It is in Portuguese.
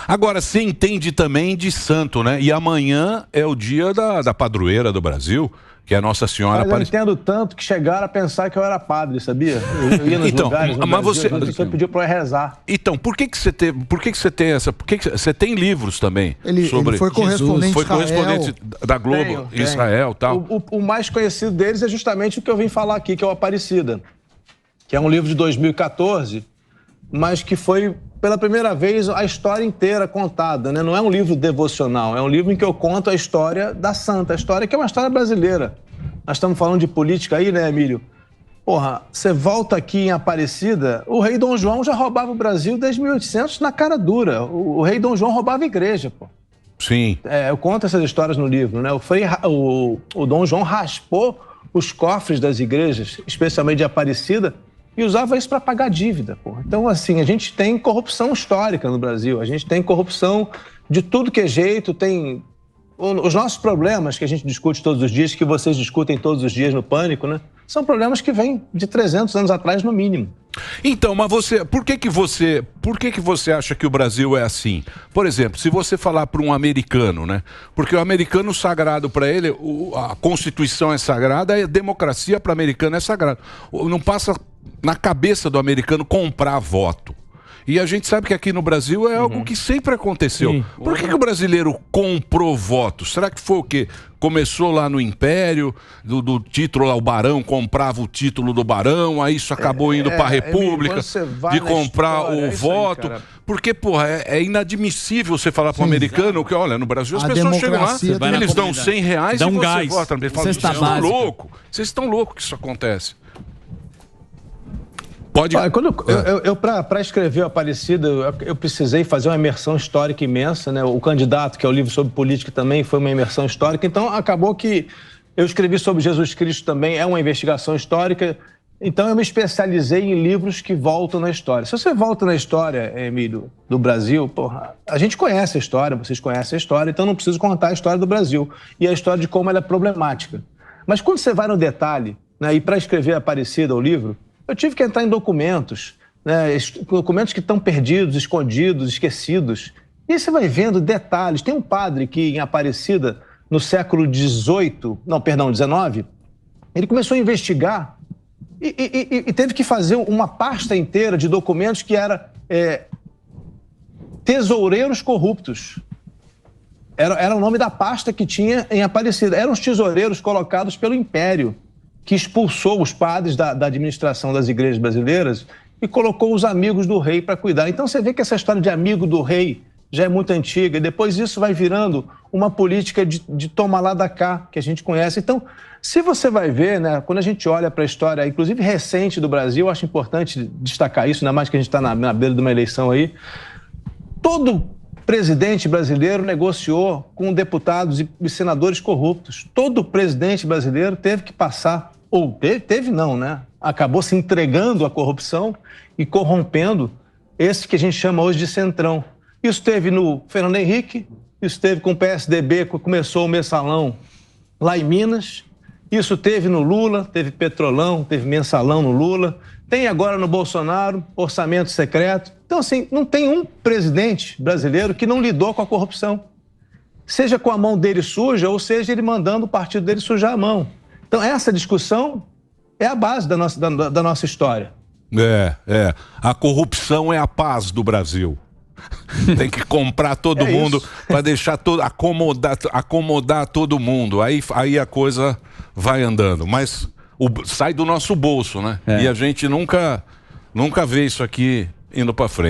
Agora, você entende também de santo, né? E amanhã é o dia da padroeira do Brasil, que é a Nossa Senhora Aparecida. Mas eu entendo tanto que chegaram a pensar que eu era padre, sabia? Eu ia nos lugares no Brasil, mas você pediu para eu rezar. Então, por que você tem essa... Por que você tem livros também? Ele foi correspondente, foi correspondente da Globo, Tenho. Israel e tal. O mais conhecido deles é justamente o que eu vim falar aqui, que é o Aparecida, que é um livro de 2014, mas que foi, pela primeira vez, a história inteira contada, né? Não é um livro devocional, é um livro em que eu conto a história da santa, a história que é uma história brasileira. Nós estamos falando de política aí, né, Emílio? Porra, você volta aqui em Aparecida, o rei Dom João já roubava o Brasil desde 1800 na cara dura. O rei Dom João roubava a igreja, pô. Sim. Eu conto essas histórias no livro, né? O Dom João raspou os cofres das igrejas, especialmente de Aparecida, e usava isso para pagar dívida, pô. Então, assim, a gente tem corrupção histórica no Brasil, a gente tem corrupção de tudo que é jeito, tem... Os nossos problemas que a gente discute todos os dias, que vocês discutem todos os dias no Pânico, né? São problemas que vêm de 300 anos atrás, no mínimo. Então, mas por que você acha que o Brasil é assim? Por exemplo, se você falar para um americano, né? Porque o americano sagrado para ele, a Constituição é sagrada, a democracia para o americano é sagrada. Não passa na cabeça do americano comprar voto. E a gente sabe que aqui no Brasil é algo que sempre aconteceu. Sim. Por que o brasileiro comprou votos? Será que foi o quê? Começou lá no Império, do título lá, o Barão comprava o título do Barão, aí isso acabou indo para a República, de comprar o voto. Aí, porque, porra, é inadmissível você falar para um americano que, olha, no Brasil as pessoas chegam lá, eles dão R$100 e você vota. Ele fala, vocês estão loucos, vocês estão loucos que isso acontece. Pode... Para escrever o Aparecida, eu precisei fazer uma imersão histórica imensa, né? O Candidato, que é o livro sobre política, também foi uma imersão histórica. Então, acabou que eu escrevi sobre Jesus Cristo também, é uma investigação histórica. Então, eu me especializei em livros que voltam na história. Se você volta na história, Emílio, do Brasil, porra, a gente conhece a história, vocês conhecem a história, então não preciso contar a história do Brasil e a história de como ela é problemática. Mas quando você vai no detalhe, né, e para escrever Aparecida, o livro, eu tive que entrar em documentos, né, documentos que estão perdidos, escondidos, esquecidos. E aí você vai vendo detalhes. Tem um padre que, em Aparecida, no século XIX, ele começou a investigar e teve que fazer uma pasta inteira de documentos que era tesoureiros corruptos. Era o nome da pasta que tinha em Aparecida. Eram os tesoureiros colocados pelo Império, que expulsou os padres da administração das igrejas brasileiras e colocou os amigos do rei para cuidar. Então você vê que essa história de amigo do rei já é muito antiga, e depois isso vai virando uma política de toma lá da cá, que a gente conhece. Então, se você vai ver, né, quando a gente olha para a história, inclusive recente do Brasil, eu acho importante destacar isso, ainda mais que a gente está na beira de uma eleição aí, todo presidente brasileiro negociou com deputados e senadores corruptos. Todo presidente brasileiro teve que passar, ou teve não, né? Acabou se entregando à corrupção e corrompendo esse que a gente chama hoje de centrão. Isso teve no Fernando Henrique, isso teve com o PSDB, que começou o mensalão lá em Minas, isso teve no Lula, teve petrolão, teve mensalão no Lula, tem agora no Bolsonaro, orçamento secreto. Então, assim, não tem um presidente brasileiro que não lidou com a corrupção. Seja com a mão dele suja, ou seja ele mandando o partido dele sujar a mão. Então, essa discussão é a base da nossa história. A corrupção é a paz do Brasil. Tem que comprar todo mundo para deixar acomodar todo mundo. Aí a coisa vai andando. Mas sai do nosso bolso, né? E a gente nunca vê isso aqui indo para frente.